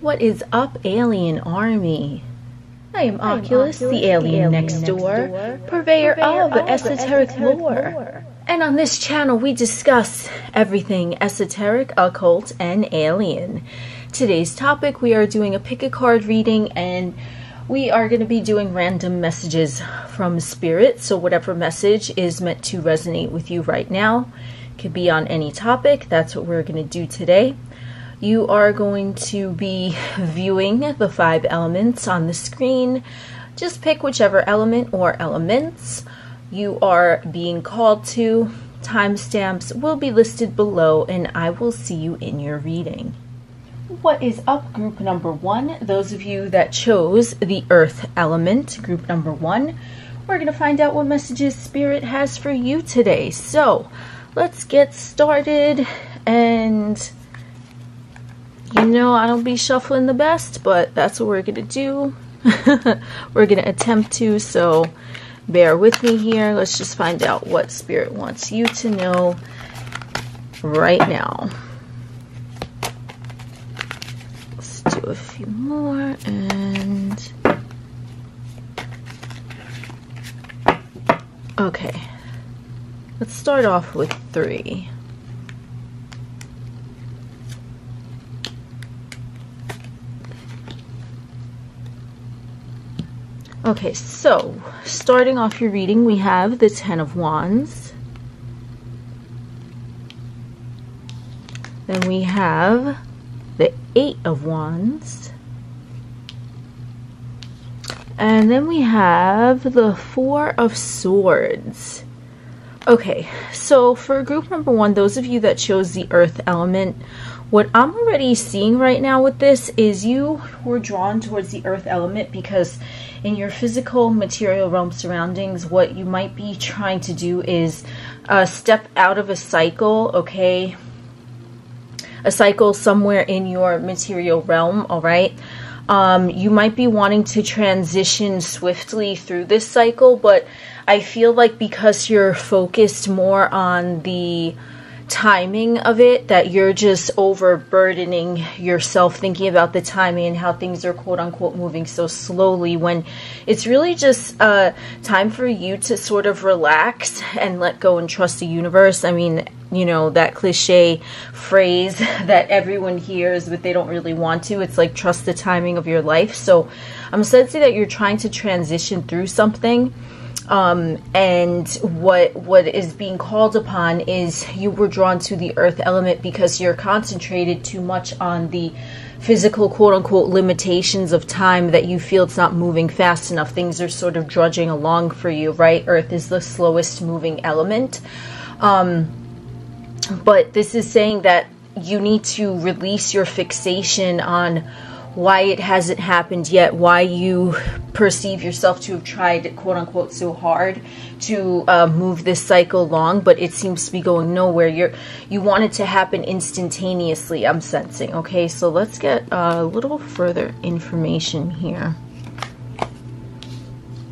What is up, alienARMy? I am Oculus, the alien next door, purveyor of esoteric lore. And on this channel we discuss everything esoteric, occult, and alien. Today's topic, we are doing a pick a card reading, and we are going to be doing random messages from spirit. So whatever message is meant to resonate with you right now, could be on any topic. That's what we're going to do today. You are going to be viewing the 5 elements on the screen. Just pick whichever element or elements you are being called to. Timestamps will be listed below, and I will see you in your reading. What is up, group number 1? Those of you that chose the earth element, group number 1, we're going to find out what messages spirit has for you today. So let's get started. And you know, I don't be shuffling the best, but that's what we're going to do. We're going to attempt to, so bear with me here. Let's just find out what spirit wants you to know right now. Let's do a few more, and okay. Let's start off with 3. Okay, so starting off your reading, we have the 10 of Wands. Then we have the 8 of Wands. And then we have the 4 of Swords. Okay, so for group number 1, those of you that chose the earth element, what I'm already seeing right now with this is you were drawn towards the earth element because in your physical material realm surroundings, what you might be trying to do is step out of a cycle, okay? A cycle somewhere in your material realm, all right? You might be wanting to transition swiftly through this cycle, but I feel like because you're focused more on the timing of it, that you're just overburdening yourself thinking about the timing and how things are quote-unquote moving so slowly, when it's really just time for you to sort of relax and let go and trust the universe. I mean, you know, that cliche phrase that everyone hears but they don't really want to. It's like, trust the timing of your life. So I'm sensing that you're trying to transition through something. And what is being called upon is you were drawn to the earth element because you're concentrated too much on the physical quote-unquote limitations of time, that you feel it's not moving fast enough. Things are sort of drudging along for you, right? Earth is the slowest moving element. But this is saying that you need to release your fixation on why it hasn't happened yet, why you perceive yourself to have tried quote-unquote so hard to move this cycle along, but it seems to be going nowhere. You want it to happen instantaneously, I'm sensing. Okay, so let's get a little further information here.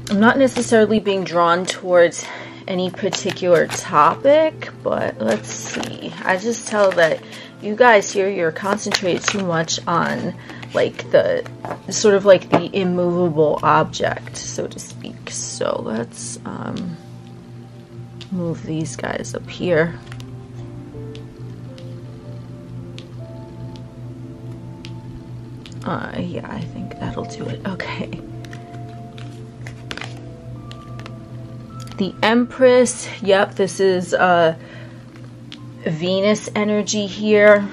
I'm not necessarily being drawn towards any particular topic, but let's see. I just tell that you guys here, you're concentrated too much on like the sort of like the immovable object, so to speak. So let's move these guys up here. Yeah, I think that'll do it. Okay. The Empress. Yep, this is Venus energy here.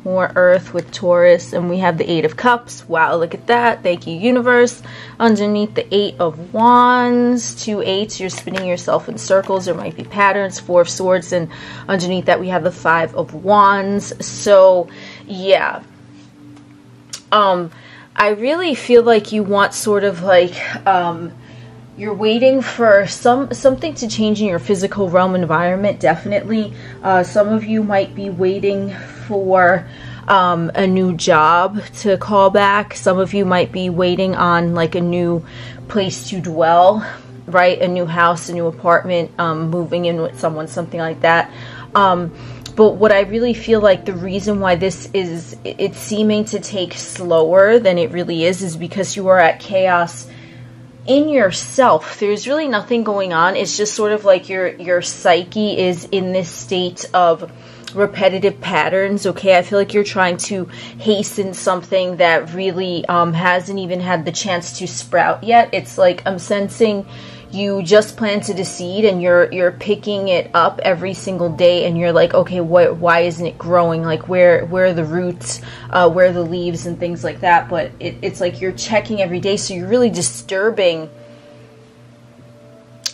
More earth with Taurus, and we have the 8 of Cups. Wow, look at that. Thank you, universe. Underneath the 8 of Wands, 2 8s, you're spinning yourself in circles. There might be patterns. 4 of Swords, and underneath that we have the 5 of Wands. So yeah, I really feel like you want sort of like you're waiting for something to change in your physical realm environment, definitely. Some of you might be waiting for a new job to call back. Some of you might be waiting on like a new place to dwell, right? A new house, a new apartment, moving in with someone, something like that. But what I really feel like the reason why this is, it's seeming to take slower than it really is because you are at chaos in yourself. There's really nothing going on. It's just sort of like your psyche is in this state of repetitive patterns. Okay, I feel like you're trying to hasten something that really hasn't even had the chance to sprout yet. It's like I'm sensing you just planted a seed and you're picking it up every single day, and you're like, okay, why isn't it growing? Like where are the roots, where are the leaves and things like that? But it's like you're checking every day, so you're really disturbing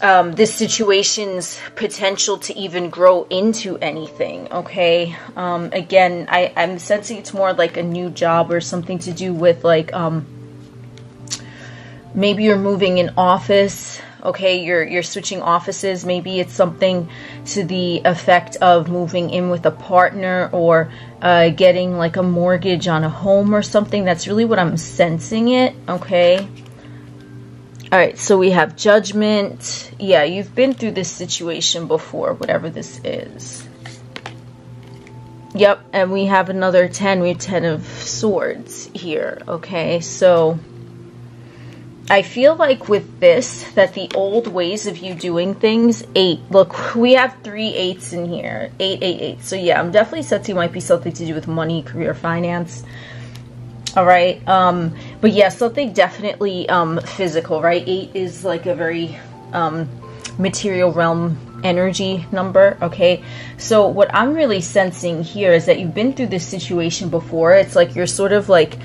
this situation's potential to even grow into anything. Okay, again, I'm sensing it's more like a new job or something to do with like maybe you're moving in office. Okay, you're switching offices. Maybe it's something to the effect of moving in with a partner, or getting like a mortgage on a home or something. That's really what I'm sensing it. Okay. All right, so we have Judgment. Yeah, you've been through this situation before, whatever this is. Yep, and we have another 10. We have 10 of Swords here. Okay, so I feel like with this, that the old ways of you doing things, 8. Look, we have 3 8s in here. 8, 8, 8. So yeah, I'm definitely sensing it might be something to do with money, career, finance. All right. But yeah, something definitely physical, right? 8 is like a very material realm energy number. Okay. So what I'm really sensing here is that you've been through this situation before. It's like you're sort of like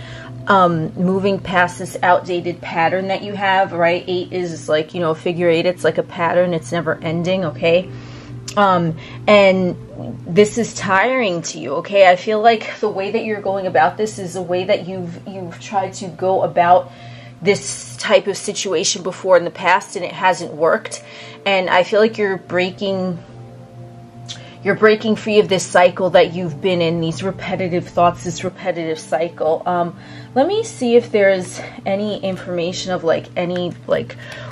moving past this outdated pattern that you have, right? 8 is like, you know, figure 8, it's like a pattern, it's never ending. Okay. And this is tiring to you. Okay, I feel like the way that you're going about this is a way that you've tried to go about this type of situation before in the past, and it hasn't worked. And I feel like you're breaking free of this cycle that you've been in, these repetitive thoughts, this repetitive cycle. Let me see if there's any information of like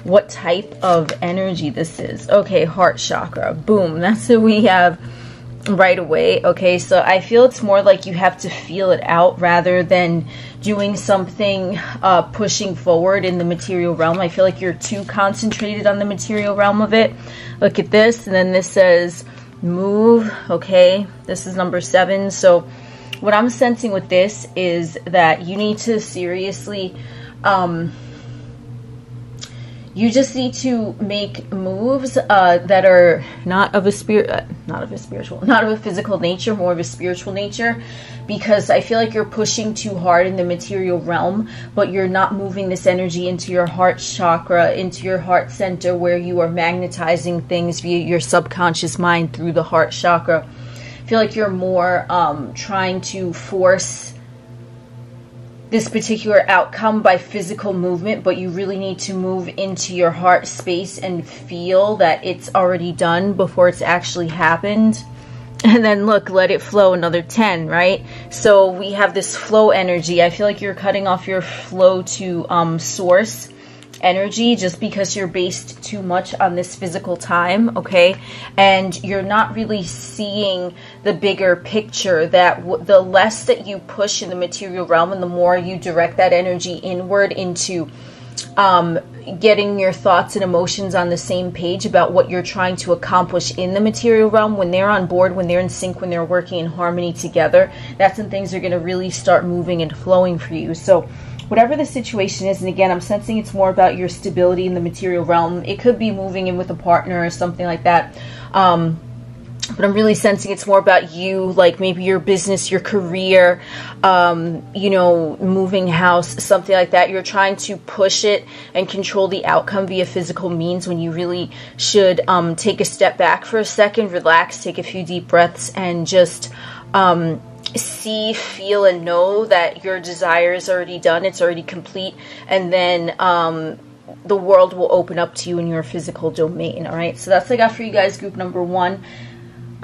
what type of energy this is. Okay, heart chakra. Boom. That's what we have right away. Okay, so I feel it's more like you have to feel it out rather than doing something pushing forward in the material realm. I feel like you're too concentrated on the material realm of it. Look at this, and then this says move. Okay, this is number 7. So what I'm sensing with this is that you need to seriously you just need to make moves that are not of a physical nature, more of a spiritual nature, because I feel like you're pushing too hard in the material realm, but you're not moving this energy into your heart chakra, into your heart center, where you are magnetizing things via your subconscious mind through the heart chakra. I feel like you're more trying to force this particular outcome by physical movement, but you really need to move into your heart space and feel that it's already done before it's actually happened. And then look, let it flow, another 10, right? So we have this flow energy. I feel like you're cutting off your flow to source energy just because you're based too much on this physical time. Okay, and you're not really seeing the bigger picture, that the less that you push in the material realm and the more you direct that energy inward into getting your thoughts and emotions on the same page about what you're trying to accomplish in the material realm, when they're on board, when they're in sync, when they're working in harmony together, that's when things are going to really start moving and flowing for you. So whatever the situation is, and again, I'm sensing it's more about your stability in the material realm. It could be moving in with a partner or something like that. But I'm really sensing it's more about you, like maybe your business, your career, you know, moving house, something like that. You're trying to push it and control the outcome via physical means, when you really should take a step back for a second, relax, take a few deep breaths, and just see, feel, and know that your desire is already done, it's already complete, and then the world will open up to you in your physical domain. All right, so that's what I got for you guys, group number 1.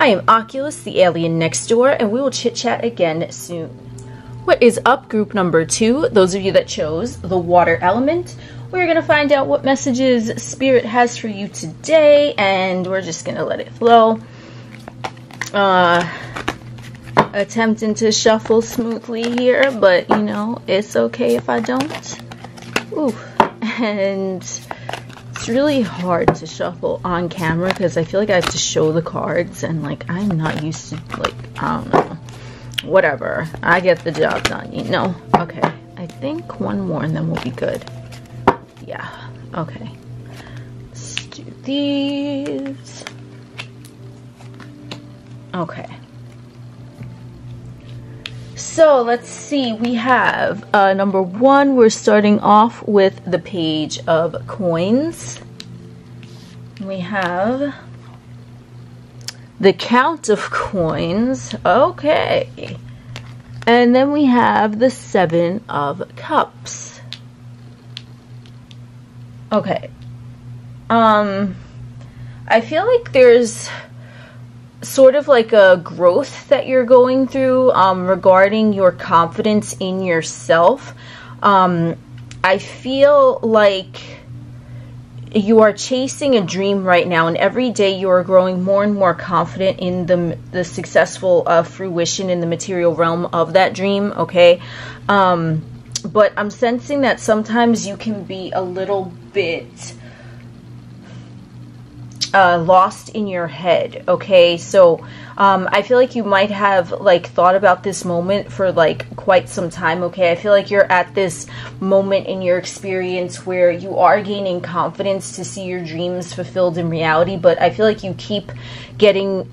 I am Oculus, the alien next door, and we will chit chat again soon. What is up, group number 2? Those of you that chose the water element, we're going to find out what messages Spirit has for you today, and we're just going to let it flow. attempting to shuffle smoothly here, but you know, it's okay if I don't. Ooh, and it's really hard to shuffle on camera because I feel like I have to show the cards, and like I'm not used to, like, I don't know, whatever, I get the job done, you know. Okay, I think one more and then we'll be good. Yeah, okay, let's do these. Okay, so let's see, we have number one, we're starting off with the Page of Coins. We have the Count of Coins. Okay, and then we have the Seven of Cups. Okay, I feel like there's sort of like a growth that you're going through regarding your confidence in yourself. I feel like you are chasing a dream right now, and every day you are growing more and more confident in the successful fruition in the material realm of that dream, okay? But I'm sensing that sometimes you can be a little bit lost in your head, okay? So I feel like you might have like thought about this moment for like quite some time, okay? I feel like you're at this moment in your experience where you are gaining confidence to see your dreams fulfilled in reality, but I feel like you keep getting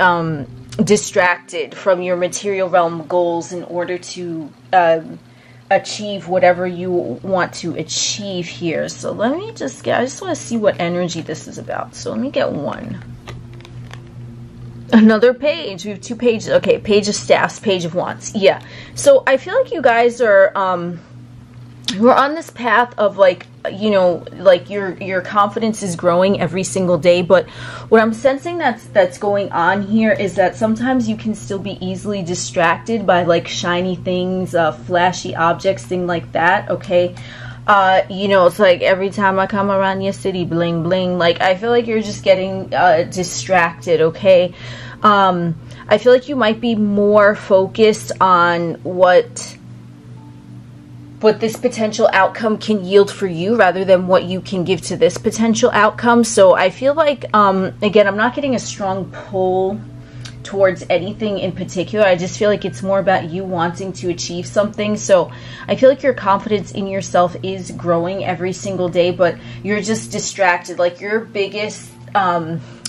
distracted from your material realm goals in order to achieve whatever you want to achieve here. So let me just get, I just want to see what energy this is about. So let me get one. Another page. We have two pages. Okay, Page of Staffs, Page of Wands. Yeah. So I feel like you guys are we're on this path of like, you know, like your confidence is growing every single day, but what I'm sensing that's going on here is that sometimes you can still be easily distracted by like shiny things, flashy objects, things like that, okay? You know, it's like every time I come around your city, bling bling, like I feel like you're just getting distracted, okay? I feel like you might be more focused on what this potential outcome can yield for you rather than what you can give to this potential outcome. So I feel like, again, I'm not getting a strong pull towards anything in particular. I just feel like it's more about you wanting to achieve something. So I feel like your confidence in yourself is growing every single day, but you're just distracted. Like your biggest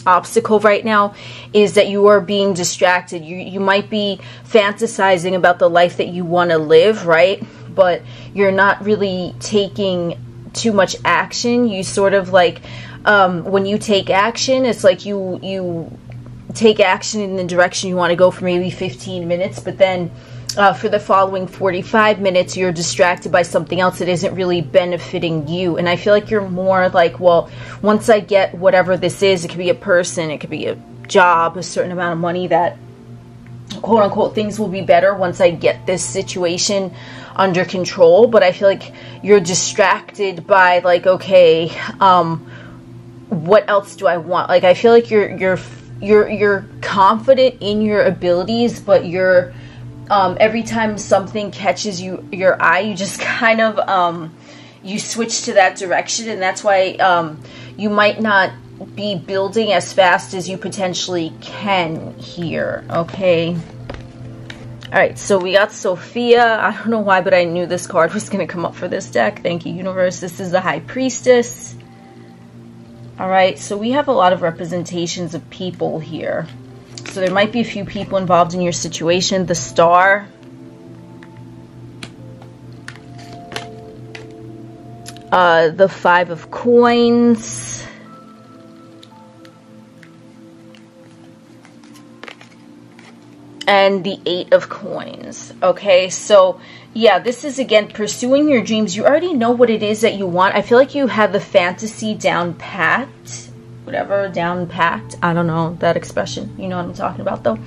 obstacle right now is that you are being distracted. You might be fantasizing about the life that you want to live, right? But you're not really taking too much action. You sort of like, when you take action, it's like you take action in the direction you want to go for maybe 15 minutes, but then for the following 45 minutes, you're distracted by something else that isn't really benefiting you. And I feel like you're more like, well, once I get whatever this is, it could be a person, it could be a job, a certain amount of money, that quote unquote things will be better once I get this situation under control. But I feel like you're distracted by like, okay, what else do I want? Like I feel like you're confident in your abilities, but you're every time something catches your eye, you just kind of you switch to that direction, and that's why you might not be building as fast as you potentially can here, okay? Alright, so we got Sophia. I don't know why, but I knew this card was going to come up for this deck. Thank you, universe. This is the High Priestess. Alright, so we have a lot of representations of people here. So there might be a few people involved in your situation. The Star. The Five of Coins. And the Eight of Coins. Okay, so yeah, this is again pursuing your dreams. You already know what it is that you want. I feel like you have the fantasy down pat. Whatever, down pat. I don't know that expression. You know what I'm talking about though.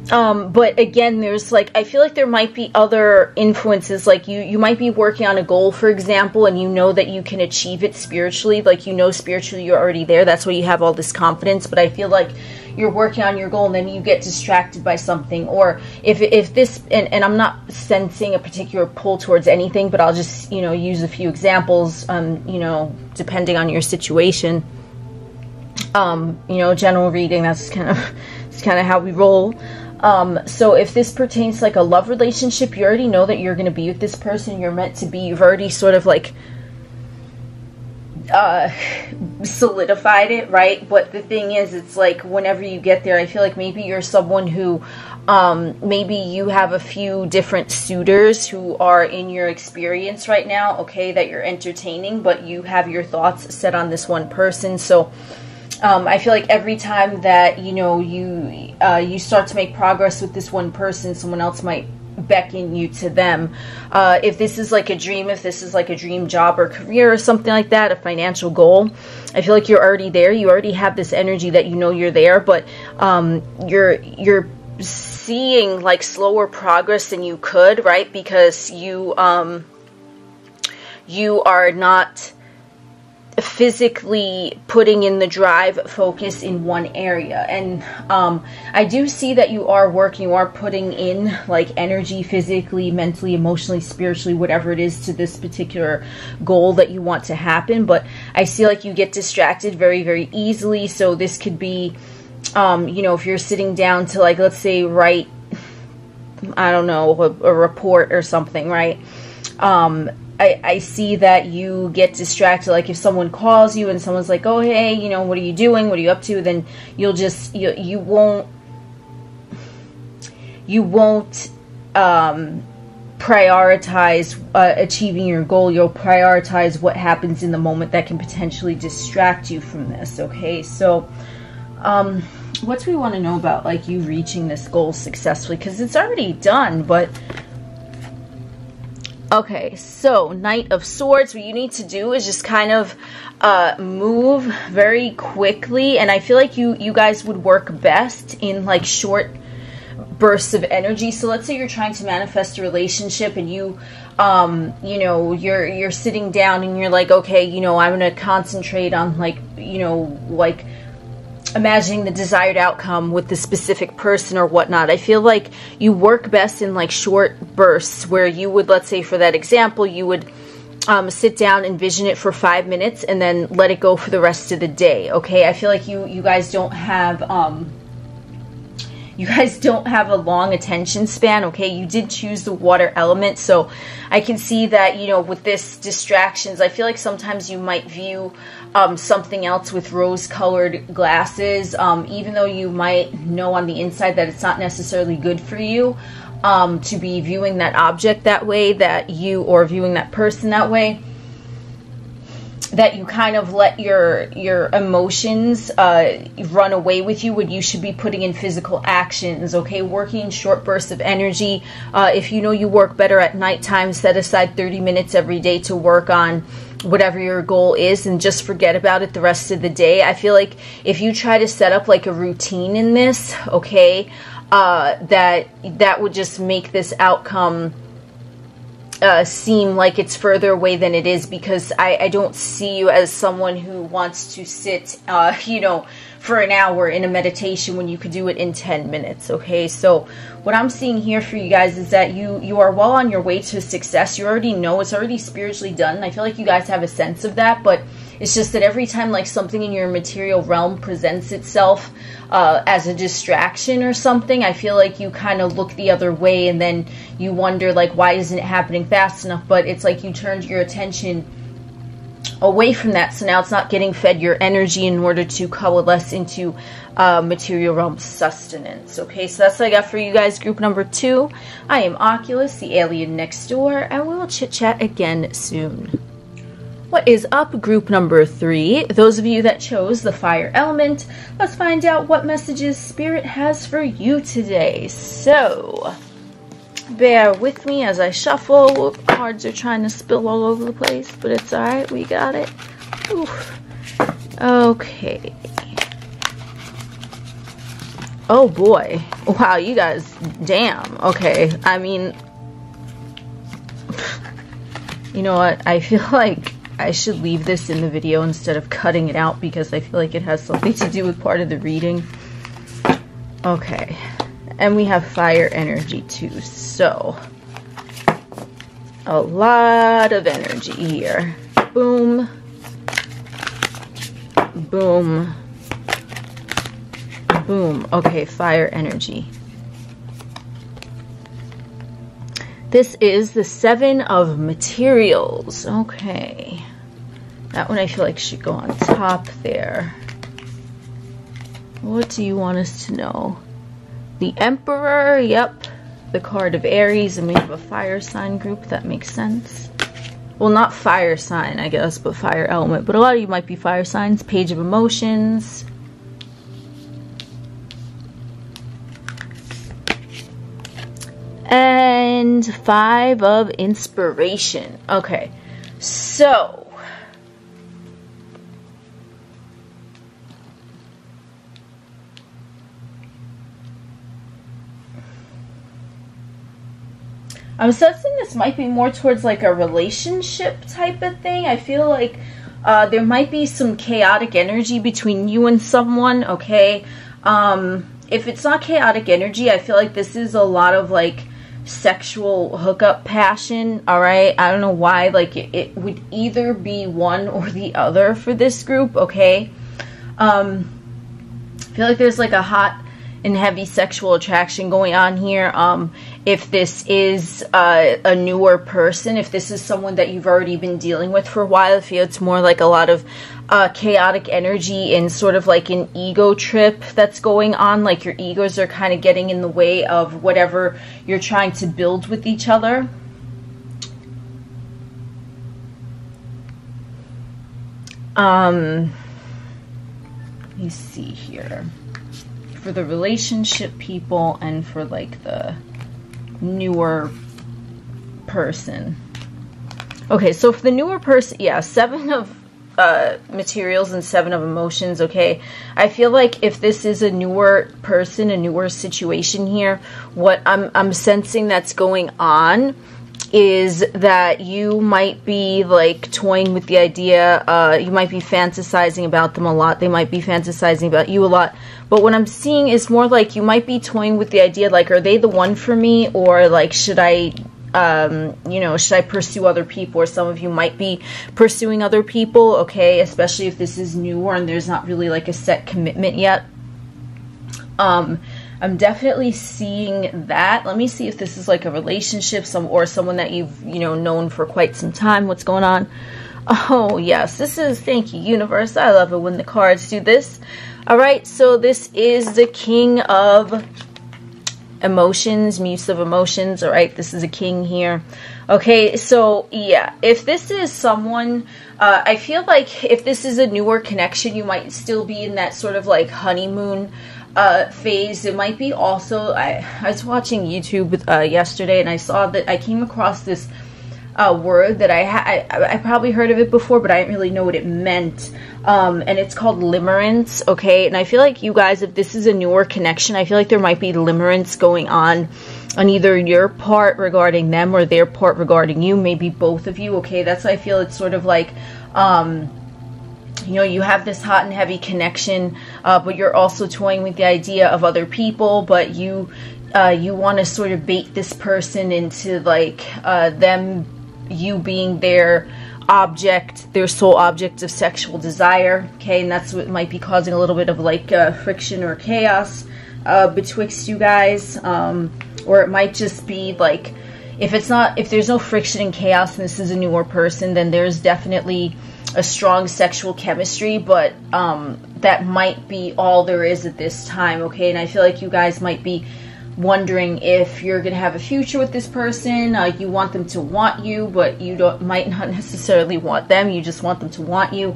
But again, there's like, I feel like there might be other influences, like you might be working on a goal, for example, and you know that you can achieve it spiritually, like, you know, spiritually you're already there. That's why you have all this confidence. But I feel like you're working on your goal and then you get distracted by something. Or if this, and I'm not sensing a particular pull towards anything, but I'll just, you know, use a few examples, you know, depending on your situation. You know, general reading, that's kind of how we roll. So if this pertains to like a love relationship, you already know that you're going to be with this person, you're meant to be, you've already sort of like solidified it, right? But the thing is, it's like whenever you get there, I feel like maybe you're someone who maybe you have a few different suitors who are in your experience right now, okay, that you're entertaining, but you have your thoughts set on this one person. So I feel like every time that, you know, you start to make progress with this one person, someone else might beckon you to them. If this is like a dream, if this is like a dream job or career or something like that, a financial goal, I feel like you're already there. You already have this energy that you know you're there, but you're seeing like slower progress than you could, right? Because you are not physically putting in the drive focus in one area. And I do see that you are working, you are putting in like energy physically, mentally, emotionally, spiritually, whatever it is, to this particular goal that you want to happen. But I see like you get distracted very, very easily. So this could be, you know, if you're sitting down to like, let's say, write, I don't know, a report or something, right? I see that you get distracted. Like if someone calls you and someone's like, oh, hey, you know, what are you doing? What are you up to? Then you'll just, you won't prioritize achieving your goal. You'll prioritize what happens in the moment that can potentially distract you from this. Okay. So, what do we want to know about like you reaching this goal successfully? Because it's already done, but okay, so Knight of Swords, what you need to do is just kind of move very quickly. And I feel like you guys would work best in like short bursts of energy. So let's say you're trying to manifest a relationship and you know, you're sitting down and you're like, okay, you know, I'm going to concentrate on like, you know, like imagining the desired outcome with the specific person or whatnot. I feel like you work best in like short bursts where you would, let's say for that example, you would sit down, envision it for 5 minutes and then let it go for the rest of the day. Okay. I feel like you guys don't have, a long attention span. Okay. You did choose the water element. So I can see that, you know, with this distractions, I feel like sometimes you might view something else with rose-colored glasses, even though you might know on the inside that it's not necessarily good for you to be viewing that object that way, or viewing that person that way, that you kind of let your emotions run away with you when you should be putting in physical actions. Okay, working in short bursts of energy. If you know you work better at nighttime, set aside 30 minutes every day to work on whatever your goal is and just forget about it the rest of the day. I feel like if you try to set up like a routine in this, okay, that would just make this outcome seem like it's further away than it is, because I don't see you as someone who wants to sit, you know, for an hour in a meditation when you could do it in 10 minutes. Okay, so what I'm seeing here for you guys is that you are well on your way to success. You already know it's already spiritually done. I feel like you guys have a sense of that, but it's just that every time like something in your material realm presents itself as a distraction or something, I feel like you kind of look the other way and then you wonder like, why isn't it happening fast enough? But it's like you turned your attention away from that, so now it's not getting fed your energy in order to coalesce into material realm sustenance. Okay, so that's what I got for you guys, group number 2. I am Oculus, the alien next door, and we will chit chat again soon. What is up, group number 3? Those of you that chose the fire element, let's find out what messages Spirit has for you today. So bear with me as I shuffle. Cards are trying to spill all over the place, but it's alright, we got it. Oof. Okay. Oh boy. Wow, you guys, damn. Okay, I mean, you know what? I feel like I should leave this in the video instead of cutting it out because I feel like it has something to do with part of the reading. Okay, and we have fire energy too, so a lot of energy here. Boom, boom, boom. Okay, fire energy. This is the 7 of materials. Okay, that one I feel like should go on top there. What do you want us to know? The Emperor, yep. The card of Aries, and we have a fire sign group. That makes sense. Well, not fire sign, I guess, but fire element. But a lot of you might be fire signs. Page of Emotions. And 5 of Inspiration. Okay, so I'm sensing this might be more towards like a relationship type of thing. I feel like there might be some chaotic energy between you and someone, okay? If it's not chaotic energy, I feel like this is a lot of like sexual hookup passion, all right? I don't know why, like it would either be one or the other for this group, okay? I feel like there's like a hot and heavy sexual attraction going on here. If this is a newer person, if this is someone that you've already been dealing with for a while, I feel it's more like a lot of chaotic energy and sort of like an ego trip that's going on. Like your egos are kind of getting in the way of whatever you're trying to build with each other. Let me see here. For the relationship people and for like the newer person. Okay, so for the newer person, yeah, 7 of materials and 7 of emotions, okay? I feel like if this is a newer person, a newer situation here, what I'm sensing that's going on is that you might be like toying with the idea, you might be fantasizing about them a lot, they might be fantasizing about you a lot, but what I'm seeing is more like you might be toying with the idea, like, are they the one for me, or like, should I, you know, should I pursue other people? Or some of you might be pursuing other people, okay, especially if this is newer and there's not really like a set commitment yet. I'm definitely seeing that. Let me see if this is like a relationship, or someone that you've, you know, known for quite some time. What's going on? Oh, yes. This is, thank you, universe. I love it when the cards do this. All right. So this is the King of Emotions, Muse of Emotions. All right. This is a king here. Okay. So, yeah, if this is someone, I feel like if this is a newer connection, you might still be in that sort of like honeymoon phase. It might be also, I was watching YouTube yesterday, and I saw that I came across this word that I probably heard of it before, but I didn't really know what it meant, and it's called limerence, okay? And I feel like you guys, if this is a newer connection, I feel like there might be limerence going on either your part regarding them or their part regarding you, maybe both of you, okay? That's why I feel it's sort of like, you know, you have this hot and heavy connection, but you're also toying with the idea of other people, but you want to sort of bait this person into like you being their object, their sole object of sexual desire, okay? And that's what might be causing a little bit of like friction or chaos betwixt you guys, or it might just be like, if there's no friction and chaos and this is a newer person, then there's definitely a strong sexual chemistry, but that might be all there is at this time, okay? And I feel like you guys might be wondering if you're gonna have a future with this person. You want them to want you, but you might not necessarily want them, you just want them to want you,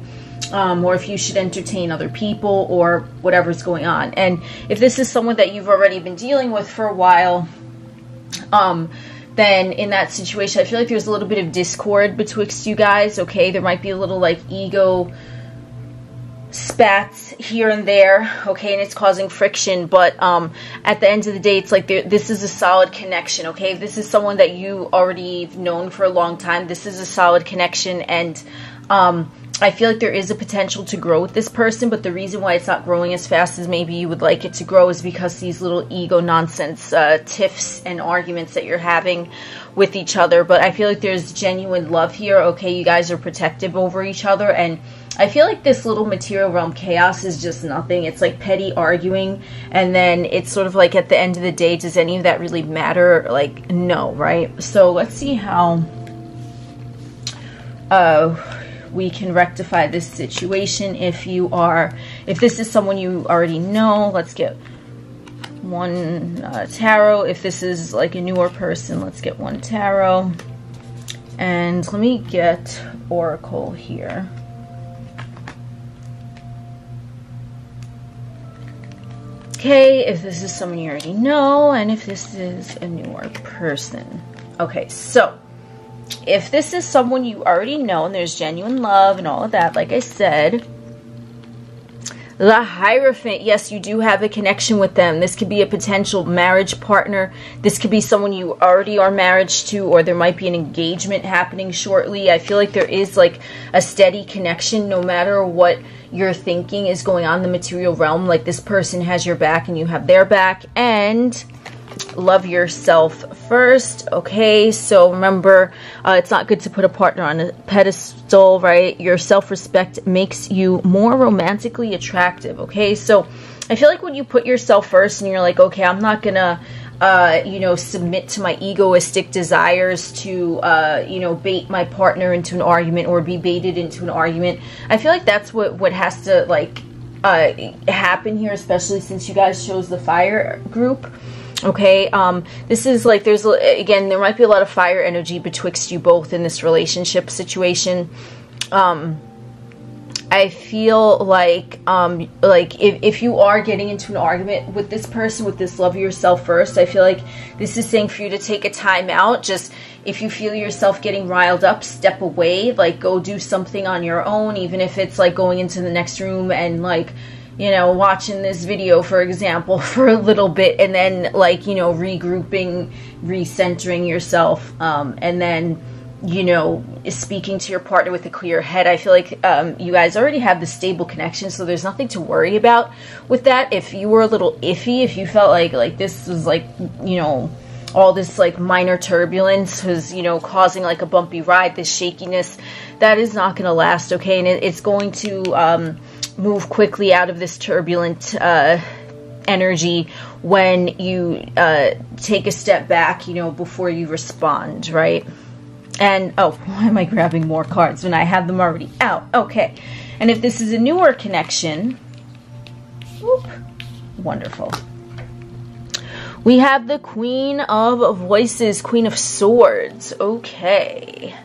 or if you should entertain other people, or whatever's going on. And if this is someone that you've already been dealing with for a while, then in that situation, I feel like there's a little bit of discord betwixt you guys, okay? There might be a little like ego spats here and there, okay, and it's causing friction, but at the end of the day, it's like this is a solid connection, okay? If this is someone that you already known for a long time, this is a solid connection, and I feel like there is a potential to grow with this person, but the reason why it's not growing as fast as maybe you would like it to grow is because these little ego nonsense tiffs and arguments that you're having with each other. But I feel like there's genuine love here, okay? You guys are protective over each other, and I feel like this little material realm chaos is just nothing. It's like petty arguing, and then it's sort of like at the end of the day, does any of that really matter? Like, no, right? So let's see how we can rectify this situation. If this is someone you already know, let's get one tarot. If this is like a newer person, let's get one tarot. And let me get oracle here. Okay, if this is someone you already know, and if this is a newer person. Okay, so if this is someone you already know and there's genuine love and all of that, like I said, the Hierophant, yes, you do have a connection with them. This could be a potential marriage partner. This could be someone you already are married to, or there might be an engagement happening shortly. I feel like there is like a steady connection no matter what you're thinking is going on in the material realm. Like this person has your back and you have their back. And love yourself first, okay? So remember, it's not good to put a partner on a pedestal, right? Your self-respect makes you more romantically attractive, okay? So I feel like when you put yourself first and you're like, okay, I'm not gonna you know, submit to my egoistic desires to you know, bait my partner into an argument or be baited into an argument. I feel like that's what has to like happen here, especially since you guys chose the fire group. Okay, this is like, there's, again, there might be a lot of fire energy betwixt you both in this relationship situation. I feel like if you are getting into an argument with this person, with this love yourself first, I feel like this is saying for you to take a time out. Just, if you feel yourself getting riled up, step away, like go do something on your own, even if it's like going into the next room and like, you know, watching this video, for example, for a little bit, and then like, you know, regrouping, recentering yourself, and then, you know, speaking to your partner with a clear head. I feel like you guys already have the stable connection, so there's nothing to worry about with that. If you were a little iffy, if you felt like this was like, you know, all this like minor turbulence was, you know, causing like a bumpy ride, this shakiness, that is not going to last, okay? And it's going to move quickly out of this turbulent energy when you take a step back, you know, before you respond, right? And, oh, why am I grabbing more cards when I have them already out? Okay. And if this is a newer connection, whoop, wonderful. We have the Queen of Voices, Queen of Swords. Okay.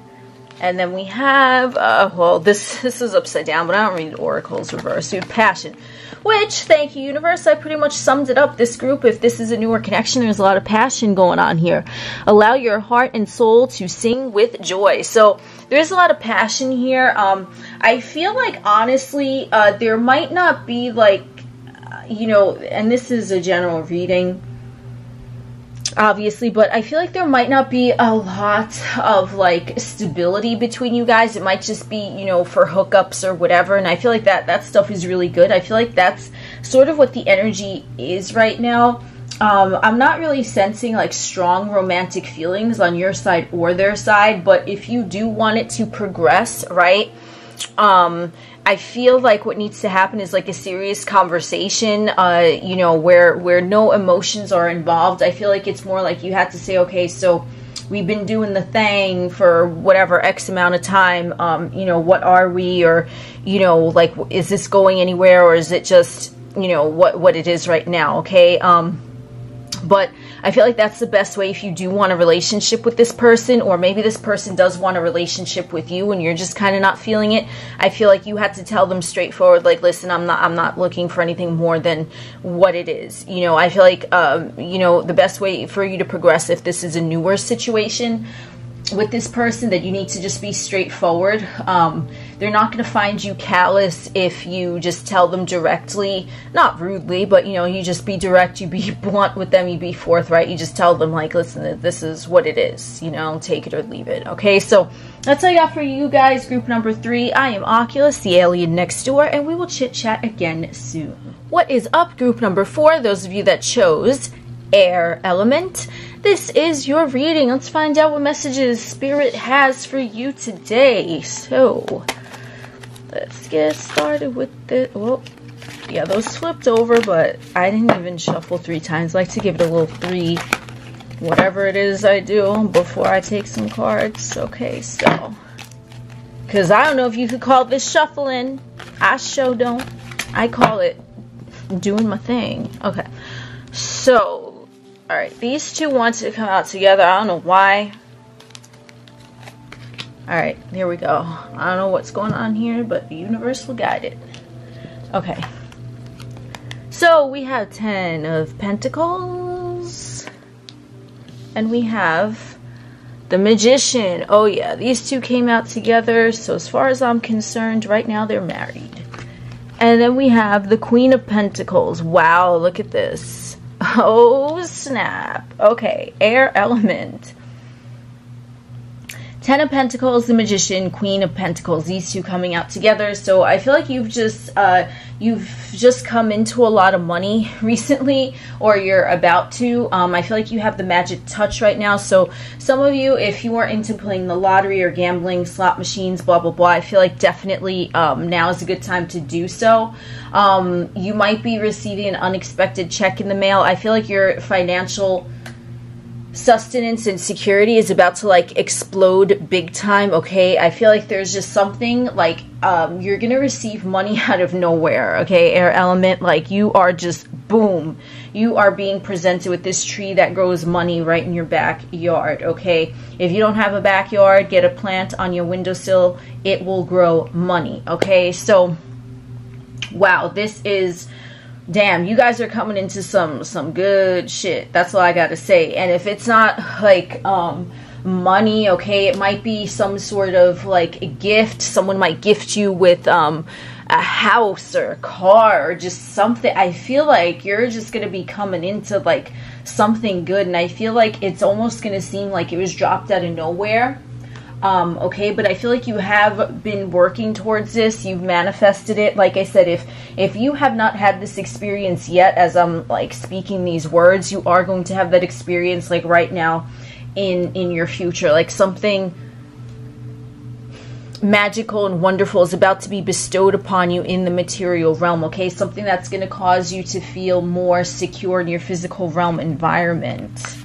And then we have, well, this is upside down, but I don't read oracles reverse. We have Passion, which, thank you, universe, I pretty much summed it up. This group, if this is a newer connection, there's a lot of passion going on here. Allow your heart and soul to sing with joy. So there's a lot of passion here. I feel like, honestly, there might not be, like, you know, and this is a general reading, obviously, but I feel like there might not be a lot of like stability between you guys. It might just be, you know, for hookups or whatever, and I feel like that stuff is really good. I feel like that's sort of what the energy is right now. I'm not really sensing like strong romantic feelings on your side or their side, but if you do want it to progress, right, I feel like what needs to happen is like a serious conversation, you know, where no emotions are involved. I feel like it's more like you have to say, okay, so we've been doing the thing for whatever X amount of time, you know, what are we, or, you know, like, is this going anywhere, or is it just, you know, what it is right now, okay? But I feel like that's the best way if you do want a relationship with this person, or maybe this person does want a relationship with you and you're just kind of not feeling it. I feel like you have to tell them straightforward, like, listen, I'm not looking for anything more than what it is. You know, I feel like, you know, the best way for you to progress, if this is a newer situation with this person, that you need to just be straightforward. They're not going to find you callous if you just tell them directly, not rudely, but, you know, you just be direct, you be blunt with them, you be forthright, you just tell them, like, listen, this is what it is, you know, take it or leave it, okay? So that's all I got for you guys, group number 3. I am Oculus, the alien next door, and we will chit-chat again soon. What is up, group number 4, those of you that chose air element? This is your reading. Let's find out what messages Spirit has for you today. So, let's get started with it. Well, yeah, those flipped over, but I didn't even shuffle 3 times. I like to give it a little 3, whatever it is I do, before I take some cards. Okay, so, because I don't know if you could call this shuffling. I sure don't. I call it doing my thing. Okay, so, alright, these two wanted to come out together. I don't know why. Alright, here we go. I don't know what's going on here, but the universe will guide it. Okay. So, we have 10 of Pentacles. And we have the Magician. Oh yeah, these two came out together. So, as far as I'm concerned, right now they're married. And then we have the Queen of Pentacles. Wow, look at this. Oh, snap. Okay, air element. 10 of Pentacles, the Magician, Queen of Pentacles. These two coming out together. So I feel like you've just come into a lot of money recently, or you're about to. I feel like you have the magic touch right now. So some of you, if you are into playing the lottery or gambling, slot machines, blah, blah, blah, I feel like definitely now is a good time to do so. You might be receiving an unexpected check in the mail. I feel like your financial sustenance and security is about to like explode big time. Okay, I feel like there's just something like you're gonna receive money out of nowhere. Okay, air element, like you are just boom, you are being presented with this tree that grows money right in your backyard. Okay, if you don't have a backyard, get a plant on your windowsill, it will grow money. Okay, so wow, this is, damn, you guys are coming into some good shit. That's all I gotta say. And if it's not like money, okay, it might be some sort of like a gift. Someone might gift you with a house or a car or just something. I feel like you're just gonna be coming into like something good, and I feel like it's almost gonna seem like it was dropped out of nowhere. Okay, but I feel like you have been working towards this. You've manifested it. Like I said, if you have not had this experience yet, as I'm like speaking these words, you are going to have that experience like right now in your future. Like something magical and wonderful is about to be bestowed upon you in the material realm. Okay, something that's going to cause you to feel more secure in your physical realm environment.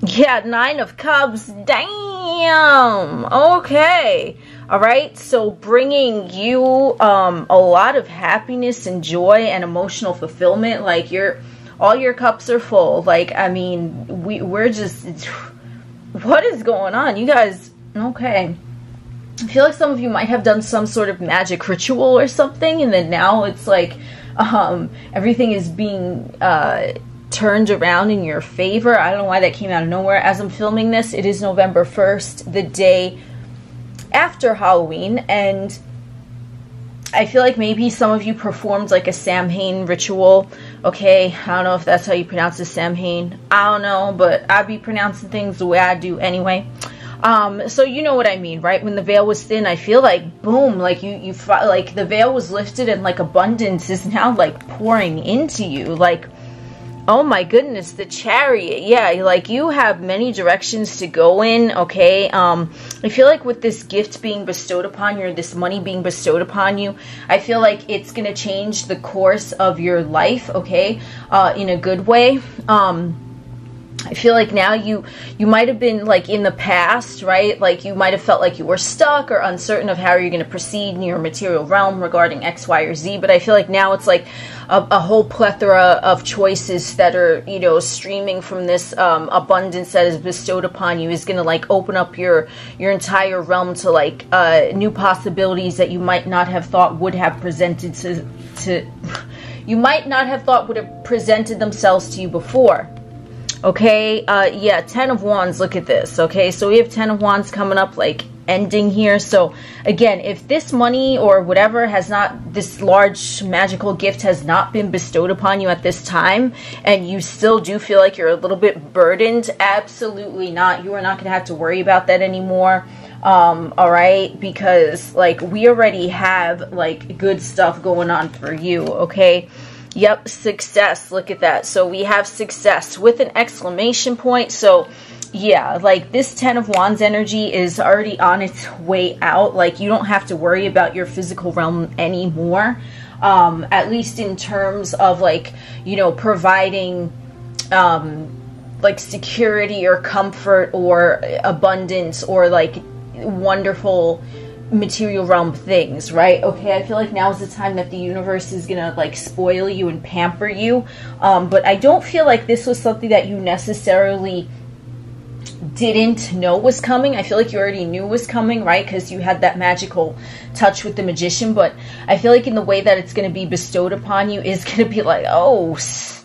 Yeah, 9 of Cups. Damn. Okay. All right. So bringing you a lot of happiness and joy and emotional fulfillment. Like all your cups are full. Like, I mean, we're just, what is going on? You guys, okay. I feel like some of you might have done some sort of magic ritual or something, and then now it's like everything is being turned around in your favor. I don't know why that came out of nowhere. As I'm filming this, it is November 1st, the day after Halloween, and I feel like maybe some of you performed like a Samhain ritual. Okay, I don't know if that's how you pronounce it, Samhain. I don't know, but I'd be pronouncing things the way I do anyway. So you know what I mean, right? When the veil was thin, I feel like boom, like you like the veil was lifted and like abundance is now like pouring into you. Like, oh my goodness, the Chariot. Yeah, like you have many directions to go in, okay? I feel like with this gift being bestowed upon you, or this money being bestowed upon you, I feel like it's going to change the course of your life, okay? In a good way. I feel like now you might have been like in the past, right? Like you might have felt like you were stuck or uncertain of how you're going to proceed in your material realm regarding X, Y, or Z. But I feel like now it's like a whole plethora of choices that are, you know, streaming from this abundance that is bestowed upon you is going to like open up your entire realm to like new possibilities that you might not have thought would have presented you might not have thought would have presented themselves to you before. Okay, yeah, 10 of Wands, look at this, okay? So we have 10 of Wands coming up, like, ending here. So again, if this money or whatever has not, this large magical gift has not been bestowed upon you at this time, and you still do feel like you're a little bit burdened, absolutely not. You are not going to have to worry about that anymore. All right, because like we already have like good stuff going on for you. Okay. Yep, success. Look at that. So we have success with an exclamation point. So yeah, like this 10 of Wands energy is already on its way out. Like you don't have to worry about your physical realm anymore. At least in terms of like, you know, providing like security or comfort or abundance or like wonderful material realm things, right? Okay, I feel like now is the time that the universe is gonna like spoil you and pamper you, but I don't feel like this was something that you necessarily didn't know was coming. I feel like you already knew was coming, right? Because you had that magical touch with the magician, but I feel like in the way that it's going to be bestowed upon you is going to be like, oh snap,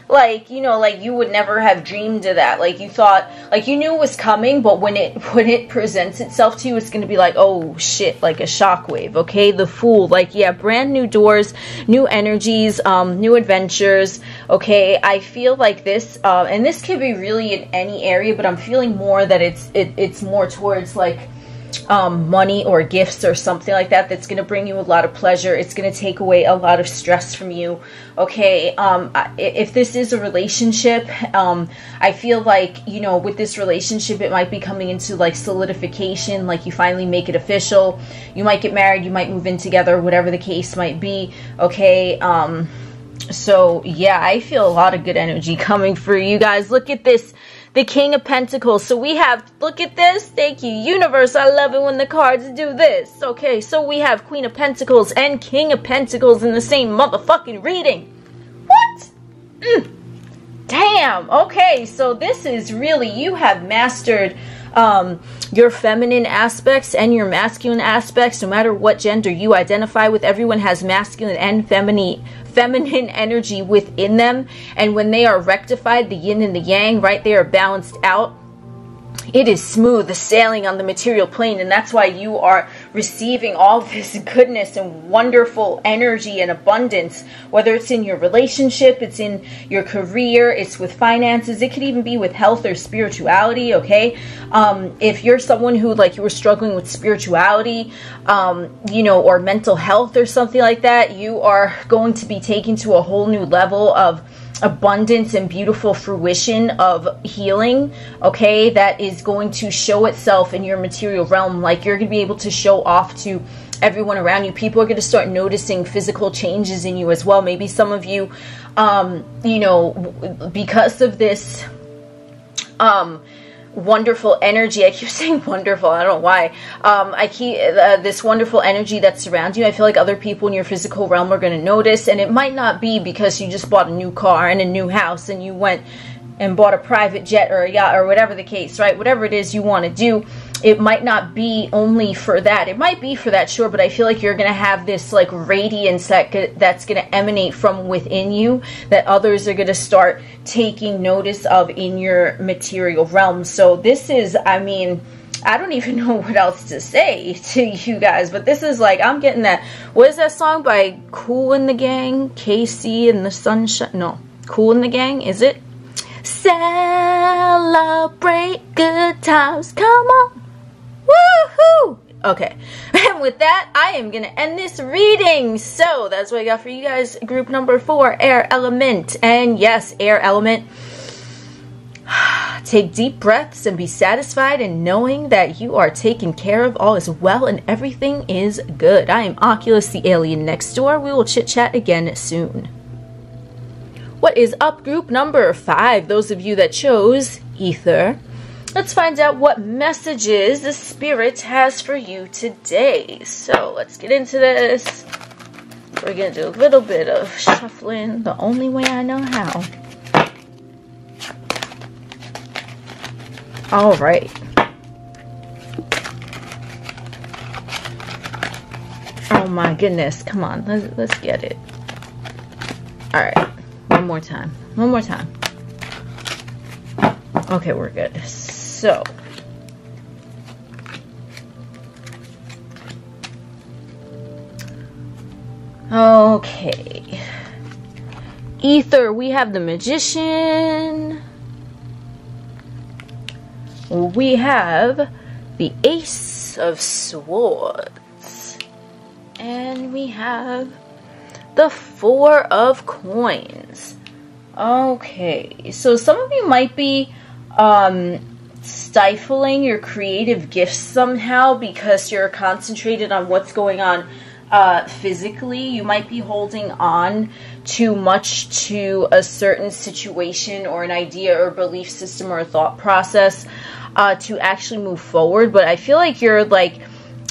like, you know, like you would never have dreamed of that. Like you thought, like you knew it was coming, but when it presents itself to you, it's going to be like, oh shit, like a shockwave. Okay, the Fool, like, yeah, brand new doors, new energies, new adventures. Okay, I feel like this, and this could be really in any area, but I'm feeling more that it's more towards like money or gifts or something like that, that's going to bring you a lot of pleasure. It's going to take away a lot of stress from you. Okay, if this is a relationship, I feel like, you know, with this relationship, it might be coming into like solidification, like you finally make it official. You might get married, you might move in together, whatever the case might be. Okay, so yeah, I feel a lot of good energy coming for you guys. Look at this. The King of Pentacles. So we have, look at this. Thank you, universe. I love it when the cards do this. Okay, so we have Queen of Pentacles and King of Pentacles in the same motherfucking reading. What? Damn. Okay, so this is really, you have mastered your feminine aspects and your masculine aspects. No matter what gender you identify with, everyone has masculine and feminine energy within them, and when they are rectified, the yin and the yang, right, they are balanced out. It is smooth sailing on the material plane, and that's why you are receiving all this goodness and wonderful energy and abundance, whether it's in your relationship, it's in your career, it's with finances, it could even be with health or spirituality. Okay, if you're someone who, like, you were struggling with spirituality, you know, or mental health or something like that, you are going to be taken to a whole new level of abundance and beautiful fruition of healing. Okay, that is going to show itself in your material realm. Like, you're going to be able to show off to everyone around you. People are going to start noticing physical changes in you as well. Maybe some of you, you know, because of this wonderful energy, I keep saying wonderful, I don't know why, I keep this wonderful energy that surrounds you, I feel like other people in your physical realm are going to notice. And it might not be because you just bought a new car and a new house and you went and bought a private jet or a yacht or whatever the case, right? Whatever it is you want to do, it might not be only for that. It might be for that, sure, but I feel like you're going to have this like radiance that's going to emanate from within you, that others are going to start taking notice of in your material realm. So this is, I mean, I don't even know what else to say to you guys, but this is like, I'm getting that. What is that song by Kool and the Gang? KC and the Sunshine? No, Kool and the Gang, is it? Celebrate good times, come on. Woohoo! Okay, and with that, I am going to end this reading. So, that's what I got for you guys. Group number 4, Air Element. And yes, Air Element. Take deep breaths and be satisfied in knowing that you are taken care of, all is well, and everything is good. I am Oculus, the alien next door. We will chit-chat again soon. What is up, group number 5? Those of you that chose Ether. Let's find out what messages the Spirit has for you today. So let's get into this. We're going to do a little bit of shuffling the only way I know how. All right. Oh my goodness. Come on. Let's get it. All right. One more time. One more time. Okay, we're good. So, Okay. Ether, we have the Magician. We have the Ace of Swords. And we have the Four of Coins. Okay, so some of you might be stifling your creative gifts somehow because you're concentrated on what's going on physically. You might be holding on too much to a certain situation or an idea or belief system or a thought process to actually move forward. But I feel like you're like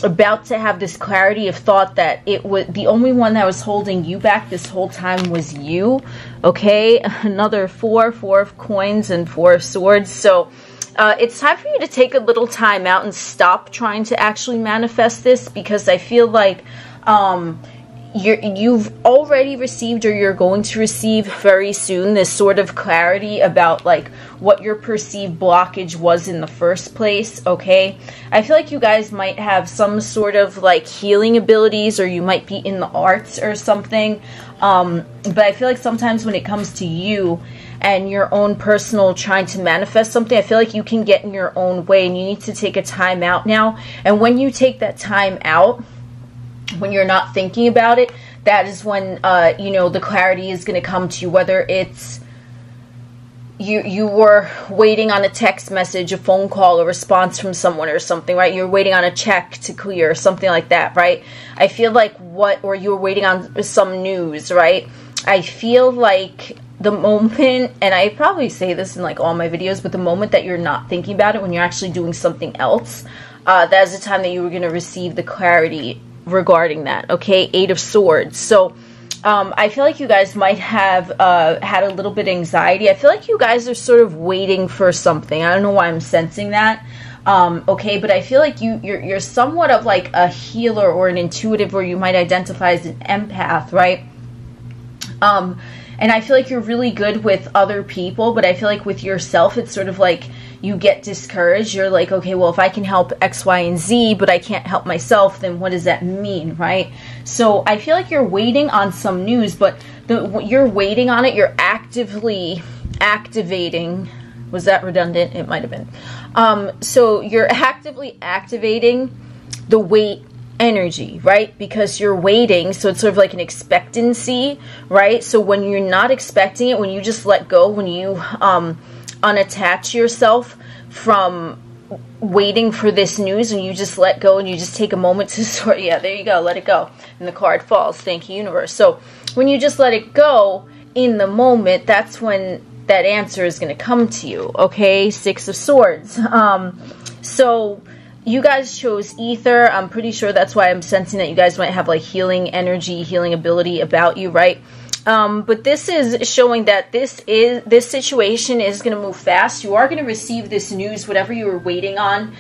about to have this clarity of thought that it was the only one that was holding you back this whole time was you. Okay, another four of coins and Four of Swords. So it's time for you to take a little time out and stop trying to actually manifest this, because I feel like you've already received, or you're going to receive very soon, this sort of clarity about like what your perceived blockage was in the first place. Okay, I feel like you guys might have some sort of like healing abilities, or you might be in the arts or something, but I feel like sometimes when it comes to you and your own personal trying to manifest something, I feel like you can get in your own way, and you need to take a time out now. And when you take that time out, when you're not thinking about it, that is when you know, the clarity is going to come to you. Whether it's you were waiting on a text message, a phone call, a response from someone or something, right? You're waiting on a check to clear or something like that, right? I feel like or you were waiting on some news, right? I feel like the moment, and I probably say this in like all my videos, but the moment that you're not thinking about it, when you're actually doing something else, that is the time that you were going to receive the clarity regarding that. Okay, Eight of Swords. So I feel like you guys might have had a little bit of anxiety. I feel like you guys are sort of waiting for something. I don't know why I'm sensing that. Okay, but I feel like you're somewhat of like a healer or an intuitive, or you might identify as an empath, right? And I feel like you're really good with other people, but I feel like with yourself, it's sort of like you get discouraged. You're like, okay, well, if I can help X, Y, and Z, but I can't help myself, then what does that mean, right? So I feel like you're waiting on some news, but you're waiting on it. You're actively activating. Was that redundant? It might have been. So you're actively activating the wait energy, right? Because you're waiting, so it's sort of like an expectancy, right? So when you're not expecting it, when you just let go, when you unattach yourself from waiting for this news, and you just let go, and you just take a moment to sort, yeah, there you go, let it go, and the card falls. Thank you, universe. So when you just let it go in the moment, that's when that answer is going to come to you. Okay, Six of Swords. So you guys chose Ether. I'm pretty sure that's why I'm sensing that you guys might have like healing energy, healing ability about you, right? But this is showing that this situation is going to move fast. You are going to receive this news, whatever you were waiting on,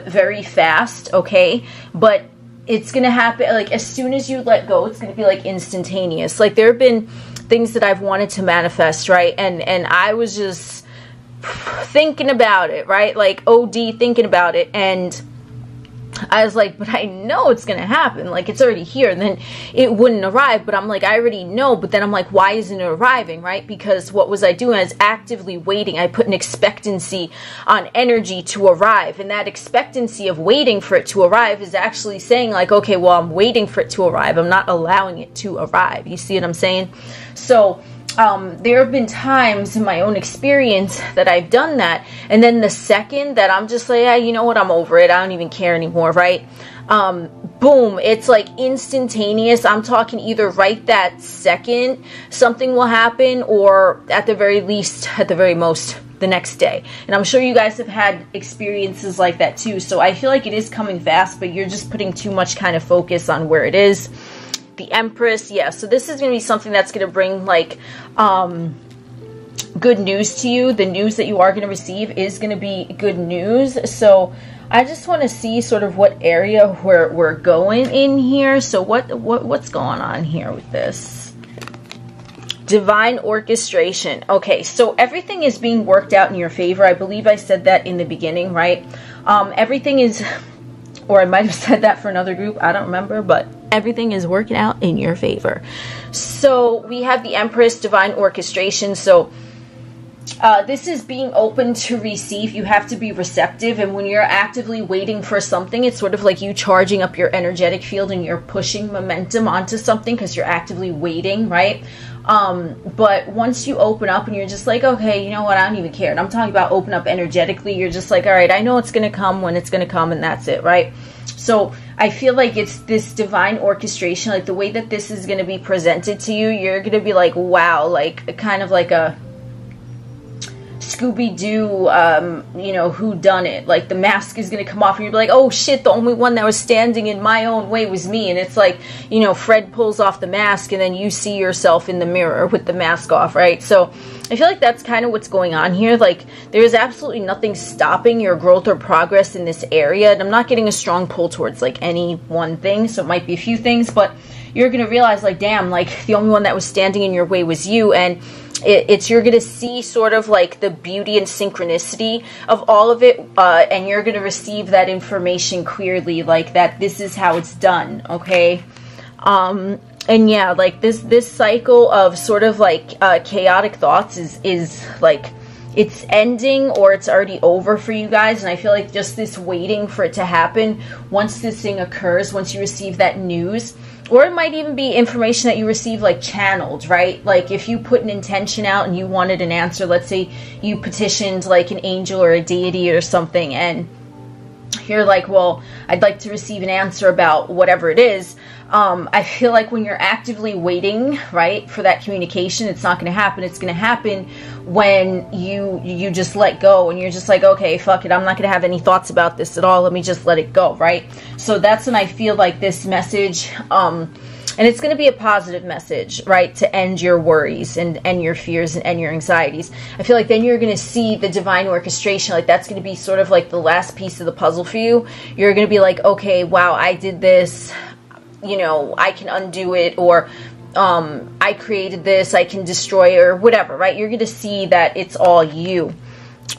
very fast, okay? But it's going to happen, like, as soon as you let go, it's going to be, like, instantaneous. Like, there have been things that I've wanted to manifest, right? And I was just thinking about it, right? Like, OD thinking about it, and I was like, but I know it's going to happen. Like, it's already here. And then it wouldn't arrive. But I'm like, I already know. But then I'm like, why isn't it arriving, right? Because what was I doing? I was actively waiting. I put an expectancy on energy to arrive. And that expectancy of waiting for it to arrive is actually saying, like, okay, well, I'm waiting for it to arrive. I'm not allowing it to arrive. You see what I'm saying? So there have been times in my own experience that I've done that, and then the second that I'm just like, yeah, you know what, I'm over it, I don't even care anymore, right? Boom, it's like instantaneous. I'm talking either right that second something will happen, or at the very least, at the very most, the next day. And I'm sure you guys have had experiences like that too. So I feel like it is coming fast, but you're just putting too much kind of focus on where it is. The Empress, yeah, so this is going to be something that's going to bring, like, good news to you. The news that you are going to receive is going to be good news. So I just want to see sort of what area we're going in here. So what's going on here with this? Divine orchestration. Okay, so everything is being worked out in your favor. I believe I said that in the beginning, right? Everything is, or I might have said that for another group, I don't remember, but everything is working out in your favor. So we have the Empress, divine orchestration. So this is being open to receive. You have to be receptive, and when you're actively waiting for something, it's sort of like you charging up your energetic field and you're pushing momentum onto something because you're actively waiting, right? But once you open up and you're just like, okay, you know what, I don't even care. And I'm talking about open up energetically. You're just like, all right, I know it's going to come when it's going to come, and that's it, right? So I feel like it's this divine orchestration, like the way that this is going to be presented to you, you're going to be like, wow, like kind of like a Scooby-Doo, you know, who done it? Like the mask is going to come off and you'll be like, oh shit, the only one that was standing in my own way was me. And it's like, you know, Fred pulls off the mask and then you see yourself in the mirror with the mask off, right? So I feel like that's kind of what's going on here. Like there's absolutely nothing stopping your growth or progress in this area. And I'm not getting a strong pull towards like any one thing. So it might be a few things, but you're going to realize like, damn, like the only one that was standing in your way was you. And you're going to see sort of like the beauty and synchronicity of all of it, and you're going to receive that information clearly, like that this is how it's done, okay? And yeah, like this cycle of sort of like chaotic thoughts is like it's ending or it's already over for you guys. And I feel like just this waiting for it to happen, once this thing occurs, once you receive that news, or it might even be information that you receive like channeled, right? Like if you put an intention out and you wanted an answer, let's say you petitioned like an angel or a deity or something, and you're like, well, I'd like to receive an answer about whatever it is. I feel like when you're actively waiting, right, for that communication, it's not going to happen. It's going to happen when you just let go and you're just like, okay, fuck it. I'm not going to have any thoughts about this at all. Let me just let it go, right? So that's when I feel like this message, and it's going to be a positive message, right, to end your worries and your fears and your anxieties. I feel like then you're going to see the divine orchestration. Like that's going to be sort of like the last piece of the puzzle for you. You're going to be like, okay, wow, I did this. You know, I can undo it, or I created this, I can destroy it, or whatever, right? You're going to see that it's all you.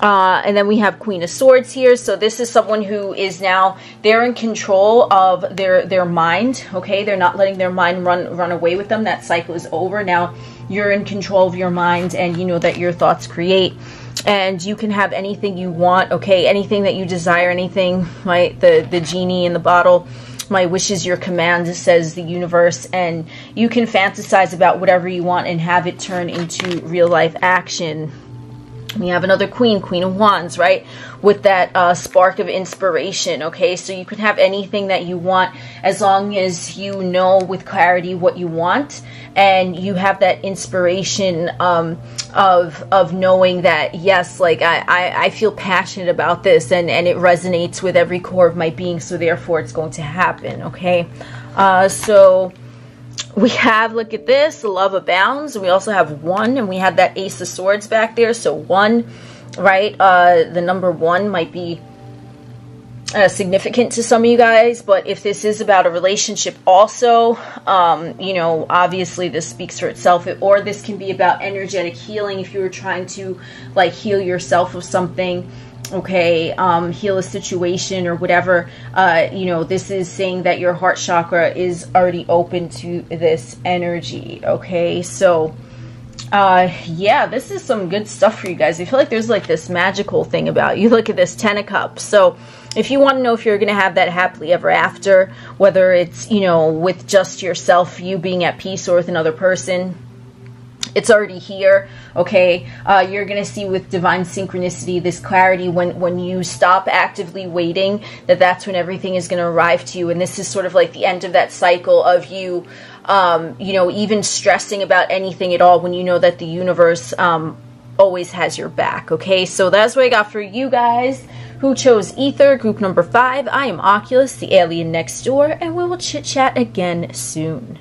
And then we have Queen of Swords here. So this is someone who is now, they're in control of their mind, okay? They're not letting their mind run away with them. That cycle is over. Now you're in control of your mind, and you know that your thoughts create. And you can have anything you want, okay? Anything that you desire, anything, right? The genie in the bottle. My wish is your command, says the universe, and you can fantasize about whatever you want and have it turn into real life action. We have another queen, Queen of Wands, right? With that spark of inspiration, okay? So you can have anything that you want as long as you know with clarity what you want, and you have that inspiration of knowing that, yes, like I feel passionate about this, and it resonates with every core of my being, so therefore it's going to happen, okay? So we have, look at this, love abounds. We also have 1, and we have that Ace of Swords back there. So 1, right? The number 1 might be significant to some of you guys, but if this is about a relationship also, you know, obviously this speaks for itself, or this can be about energetic healing if you were trying to like heal yourself of something, okay, heal a situation or whatever. You know, this is saying that your heart chakra is already open to this energy, okay? So yeah, this is some good stuff for you guys. I feel like there's like this magical thing about you. Look at this 10 of Cups. So if you want to know if you're going to have that happily ever after, whether it's, you know, with just yourself, you being at peace, or with another person, it's already here, okay? You're going to see with divine synchronicity this clarity when you stop actively waiting, that's when everything is going to arrive to you. And this is sort of like the end of that cycle of you, you know, even stressing about anything at all when you know that the universe always has your back, okay? So that's what I got for you guys who chose Ether, group number 5. I am Oculus, the alien next door, and we will chit-chat again soon.